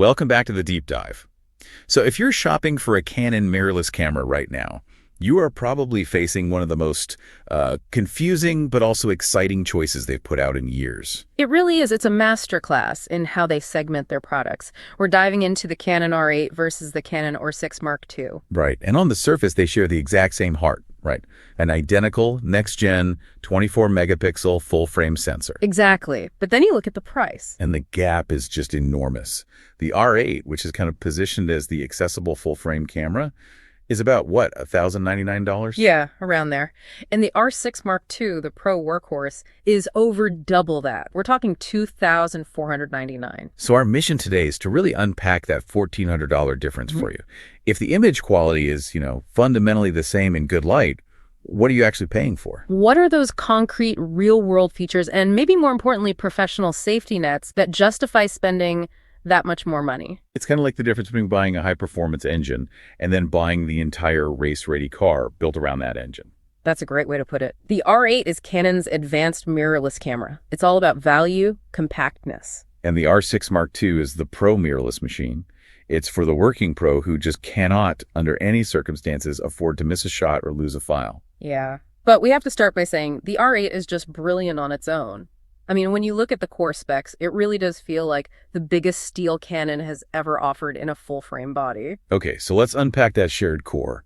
Welcome back to the deep dive. So if you're shopping for a Canon mirrorless camera right now, you are probably facing one of the most confusing but also exciting choices they've put out in years. It really is. It's a masterclass in how they segment their products. We're diving into the Canon R8 versus the Canon R6 Mark II. Right. And on the surface, they share the exact same heart, right? An identical, next-gen, 24-megapixel full-frame sensor. Exactly. But then you look at the price. And the gap is just enormous. The R8, which is kind of positioned as the accessible full-frame camera, is about, what, $1,099? Yeah, around there. And the R6 Mark II, the Pro workhorse, is over double that. We're talking $2,499. So our mission today is to really unpack that $1,400 difference for you. If the image quality is, fundamentally the same in good light, what are you actually paying for? What are those concrete, real-world features and maybe more importantly, professional safety nets that justify spending that much more money? It's kind of like the difference between buying a high-performance engine and then buying the entire race-ready car built around that engine. That's a great way to put it. The R8 is Canon's advanced mirrorless camera. It's all about value, compactness. And the R6 Mark II is the pro mirrorless machine. It's for the working pro who just cannot, under any circumstances, afford to miss a shot or lose a file. Yeah. But we have to start by saying the R8 is just brilliant on its own. I mean, when you look at the core specs, it really does feel like the biggest steal Canon has ever offered in a full-frame body. Okay, so let's unpack that shared core.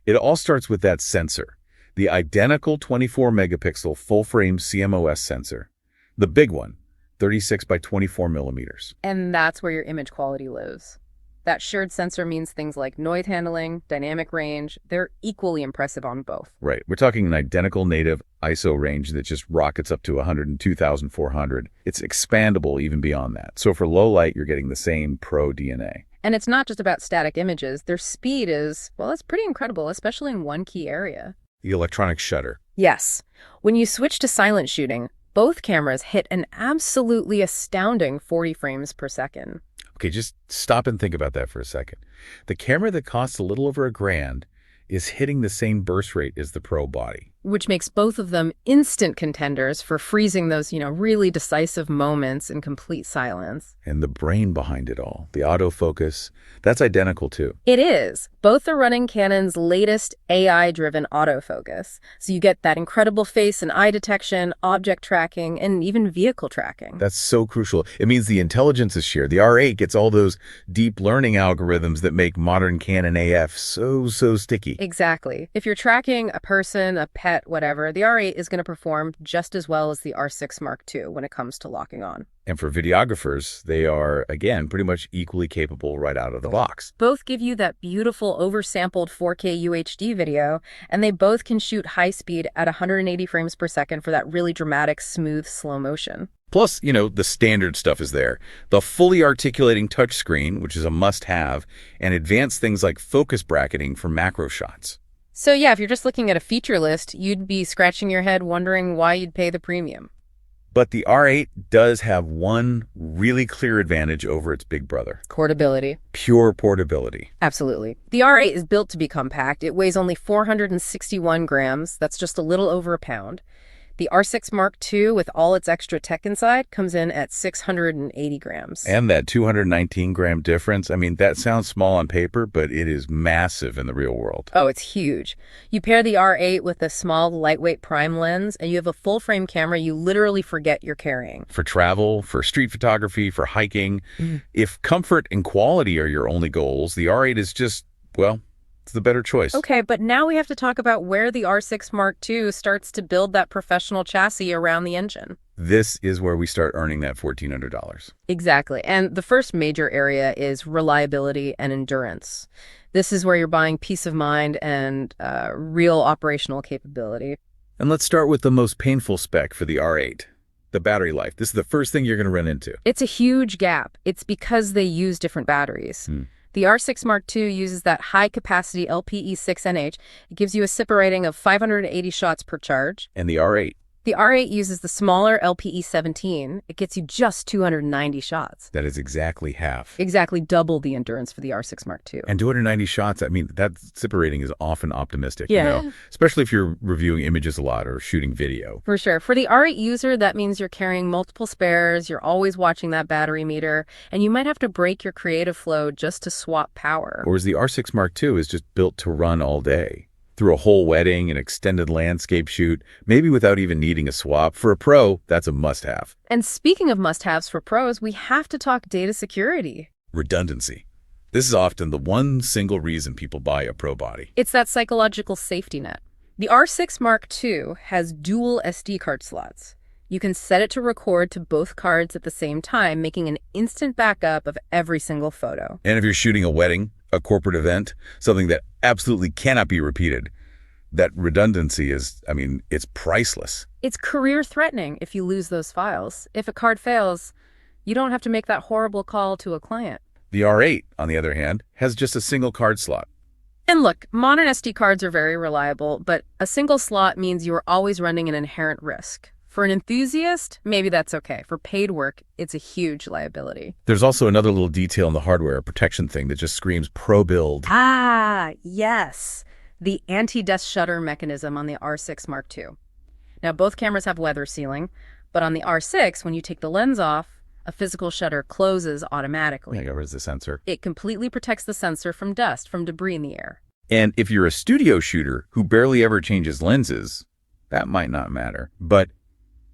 It all starts with that sensor, the identical 24-megapixel full-frame CMOS sensor, the big one, 36 by 24 millimeters. And that's where your image quality lives. That shared sensor means things like noise handling, dynamic range. They're equally impressive on both. Right. We're talking an identical native ISO range that just rockets up to 102,400. It's expandable even beyond that. So for low light, you're getting the same pro DNA. And it's not just about static images. Their speed is, well, it's pretty incredible, especially in one key area. The electronic shutter. Yes. When you switch to silent shooting, both cameras hit an absolutely astounding 40 frames per second. Okay, just stop and think about that for a second. The camera that costs a little over $1,000 is hitting the same burst rate as the Pro body. Which makes both of them instant contenders for freezing those, really decisive moments in complete silence. And the brain behind it all, the autofocus, that's identical too. It is. Both are running Canon's latest AI-driven autofocus. So you get that incredible face and eye detection, object tracking, and even vehicle tracking. That's so crucial. It means the intelligence is shared. The R8 gets all those deep learning algorithms that make modern Canon AF so sticky. Exactly. If you're tracking a person, a pet, whatever, the R8 is going to perform just as well as the R6 Mark II when it comes to locking on. And for videographers, they are, again, pretty much equally capable right out of the box. Both give you that beautiful oversampled 4K UHD video, and they both can shoot high speed at 180 frames per second for that really dramatic, smooth slow motion. Plus, the standard stuff is there. The fully articulating touchscreen, which is a must-have, and advanced things like focus bracketing for macro shots. So yeah, if you're just looking at a feature list, you'd be scratching your head wondering why you'd pay the premium. But the R8 does have one really clear advantage over its big brother. Portability. Pure portability. Absolutely. The R8 is built to be compact. It weighs only 461 grams. That's just a little over a pound. The R6 Mark II, with all its extra tech inside, comes in at 680 grams. And that 219-gram difference, I mean, that sounds small on paper, but it is massive in the real world. Oh, it's huge. You pair the R8 with a small, lightweight prime lens, and you have a full-frame camera you literally forget you're carrying. For travel, for street photography, for hiking, if comfort and quality are your only goals, the R8 is just, well, it's the better choice. Okay, but now we have to talk about where the R6 Mark II starts to build that professional chassis around the engine. This is where we start earning that $1,400. Exactly. And the first major area is reliability and endurance. This is where you're buying peace of mind and real operational capability. And let's start with the most painful spec for the R8, the battery life. This is the first thing you're going to run into. It's a huge gap. It's because they use different batteries. The R6 Mark II uses that high-capacity LPE6NH. It gives you a SIPA rating of 580 shots per charge. And the R8, The R8 uses the smaller LPE-17. It gets you just 290 shots. That is exactly half. Exactly double the endurance for the R6 Mark II. And 290 shots, I mean, that zipper rating is often optimistic, Yeah. especially if you're reviewing images a lot or shooting video. For sure. For the R8 user, that means you're carrying multiple spares, you're always watching that battery meter, and you might have to break your creative flow just to swap power. Whereas the R6 Mark II is just built to run all day. Through a whole wedding, an extended landscape shoot, maybe without even needing a swap. For a pro, that's a must-have. And speaking of must-haves for pros, we have to talk data security. Redundancy. This is often the one single reason people buy a pro body. It's that psychological safety net. The R6 Mark II has dual SD card slots. You can set it to record to both cards at the same time, making an instant backup of every single photo. And if you're shooting a wedding, a corporate event, something that absolutely cannot be repeated, that redundancy is, I mean, it's priceless. It's career-threatening if you lose those files. If a card fails, you don't have to make that horrible call to a client. The R8, on the other hand, has just a single card slot. And look, modern SD cards are very reliable, but a single slot means you are always running an inherent risk. For an enthusiast, maybe that's okay. For paid work, it's a huge liability. There's also another little detail in the hardware, a protection thing that just screams pro build. Ah, yes. The anti-dust shutter mechanism on the R6 Mark II. Now, both cameras have weather sealing, but on the R6, when you take the lens off, a physical shutter closes automatically. Yeah, where's the sensor? It completely protects the sensor from dust, from debris in the air. And if you're a studio shooter who barely ever changes lenses, that might not matter. But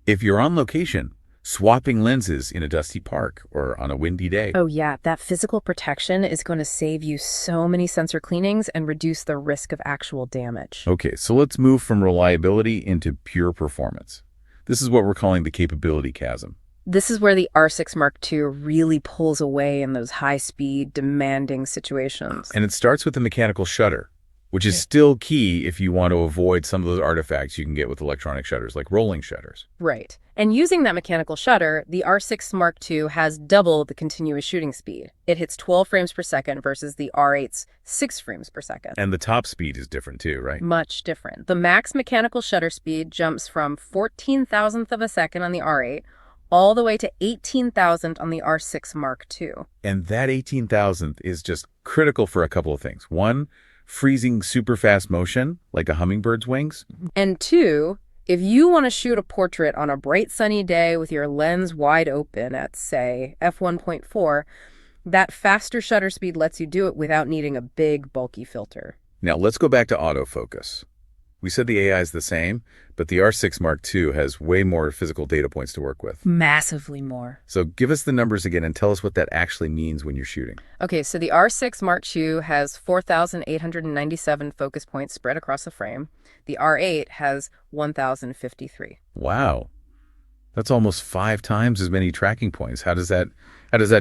if you're on location, swapping lenses in a dusty park or on a windy day. Oh yeah, that physical protection is going to save you so many sensor cleanings and reduce the risk of actual damage. Okay, so let's move from reliability into pure performance. This is what we're calling the capability chasm. This is where the R6 Mark II really pulls away in those high-speed, demanding situations. And it starts with the mechanical shutter, which is still key if you want to avoid some of those artifacts you can get with electronic shutters, like rolling shutters. Right. And using that mechanical shutter, the R6 Mark II has double the continuous shooting speed. It hits 12 frames per second versus the R8's 6 frames per second. And the top speed is different too, right? Much different. The max mechanical shutter speed jumps from 14,000th of a second on the R8 all the way to 18,000 on the R6 Mark II. And that 18,000th is just critical for a couple of things. One, freezing super fast motion, like a hummingbird's wings. And two, if you want to shoot a portrait on a bright sunny day with your lens wide open at, say, f1.4, that faster shutter speed lets you do it without needing a big, bulky filter. Now, let's go back to autofocus. We said the AI is the same, but the R6 Mark II has way more physical data points to work with. Massively more. So give us the numbers again and tell us what that actually means when you're shooting. Okay, so the R6 Mark II has 4,897 focus points spread across the frame. The R8 has 1,053. Wow. That's almost 5 times as many tracking points. How does that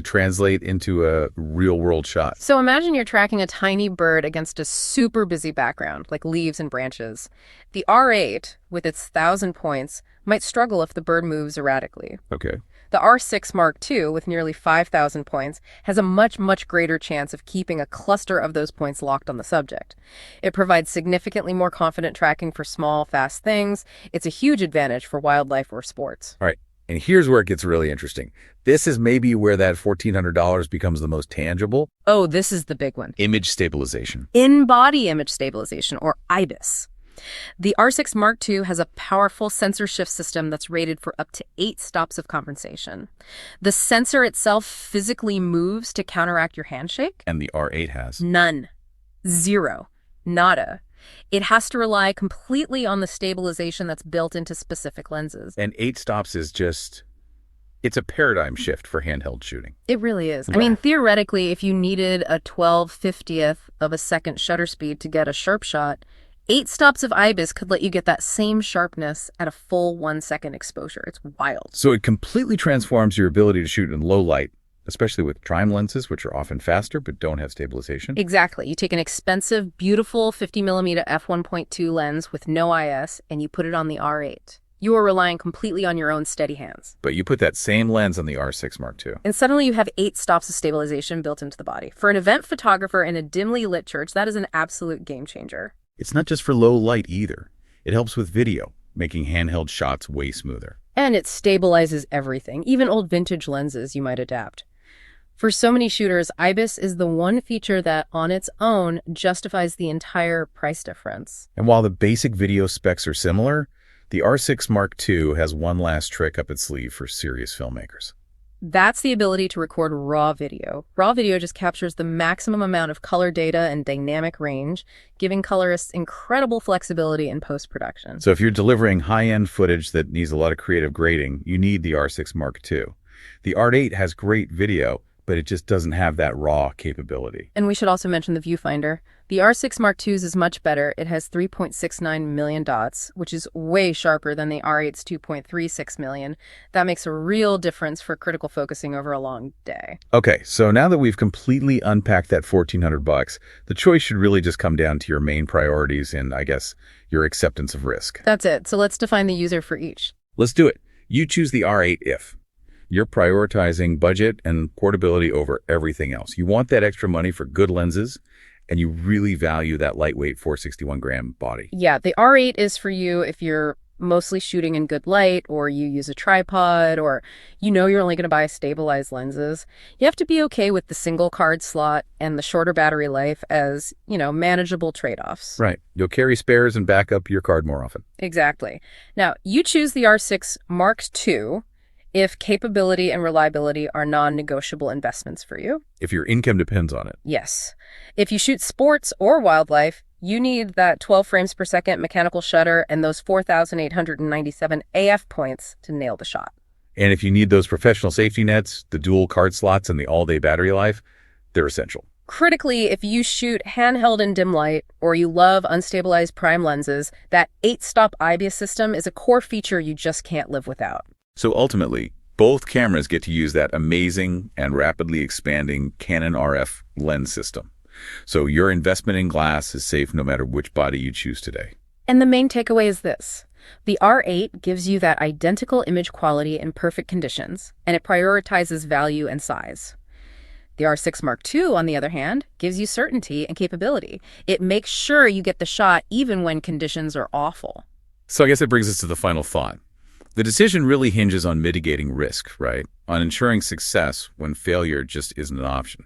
translate into a real-world shot? So imagine you're tracking a tiny bird against a super busy background, like leaves and branches. The R8, with its 1,000 points, might struggle if the bird moves erratically. Okay. The R6 Mark II, with nearly 5,000 points, has a much, much greater chance of keeping a cluster of those points locked on the subject. It provides significantly more confident tracking for small, fast things. It's a huge advantage for wildlife or sports. All right. And here's where it gets really interesting. This is maybe where that $1,400 becomes the most tangible. Oh, this is the big one. Image stabilization. In-body image stabilization, or IBIS. The R6 Mark II has a powerful sensor shift system that's rated for up to 8 stops of compensation. The sensor itself physically moves to counteract your handshake. And the R8 has? None. Zero. Nada. It has to rely completely on the stabilization that's built into specific lenses. And 8 stops is just, it's a paradigm shift for handheld shooting. It really is. I mean, theoretically, if you needed a 12/50th of a second shutter speed to get a sharp shot, 8 stops of IBIS could let you get that same sharpness at a full 1-second exposure. It's wild. So it completely transforms your ability to shoot in low light, especially with prime lenses, which are often faster but don't have stabilization. Exactly. You take an expensive, beautiful 50mm f1.2 lens with no IS, and you put it on the R8. You are relying completely on your own steady hands. But you put that same lens on the R6 Mark II. And suddenly you have 8 stops of stabilization built into the body. For an event photographer in a dimly lit church, that is an absolute game changer. It's not just for low light either. It helps with video. making handheld shots way smoother. And it stabilizes everything, even old vintage lenses you might adapt. For so many shooters, IBIS is the one feature that, on its own, justifies the entire price difference. And while the basic video specs are similar, the R6 Mark II has one last trick up its sleeve for serious filmmakers. That's the ability to record raw video. Raw video just captures the maximum amount of color data and dynamic range, giving colorists incredible flexibility in post-production. So if you're delivering high-end footage that needs a lot of creative grading, you need the R6 Mark II. The R8 has great video, but it just doesn't have that raw capability. And we should also mention the viewfinder. The R6 Mark II's is much better. It has 3.69 million dots, which is way sharper than the R8's 2.36 million. That makes a real difference for critical focusing over a long day. Okay, so now that we've completely unpacked that $1,400, the choice should really just come down to your main priorities and, I guess, your acceptance of risk. That's it. So let's define the user for each. Let's do it. You choose the R8 if you're prioritizing budget and portability over everything else. You want that extra money for good lenses, and you really value that lightweight 461-gram body. Yeah, the R8 is for you if you're mostly shooting in good light, or you use a tripod, or you're only going to buy stabilized lenses. You have to be okay with the single card slot and the shorter battery life as, manageable trade-offs. Right. You'll carry spares and back up your card more often. Exactly. Now, you choose the R6 Mark II if capability and reliability are non-negotiable investments for you. If your income depends on it. Yes. If you shoot sports or wildlife, you need that 12 frames per second mechanical shutter and those 4,897 AF points to nail the shot. And if you need those professional safety nets, the dual card slots, and the all-day battery life, they're essential. Critically, if you shoot handheld in dim light or you love unstabilized prime lenses, that 8-stop IBIS system is a core feature you just can't live without. So ultimately, both cameras get to use that amazing and rapidly expanding Canon RF lens system. So your investment in glass is safe no matter which body you choose today. And the main takeaway is this. The R8 gives you that identical image quality in perfect conditions, and it prioritizes value and size. The R6 Mark II, on the other hand, gives you certainty and capability. It makes sure you get the shot even when conditions are awful. So I guess it brings us to the final thought. The decision really hinges on mitigating risk, right? On ensuring success when failure just isn't an option.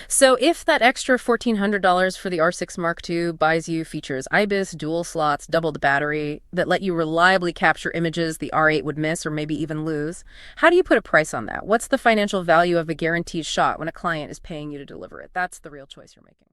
So if that extra $1,400 for the R6 Mark II buys you features IBIS, dual slots, double the battery, that let you reliably capture images the R8 would miss or maybe even lose, how do you put a price on that? What's the financial value of a guaranteed shot when a client is paying you to deliver it? That's the real choice you're making.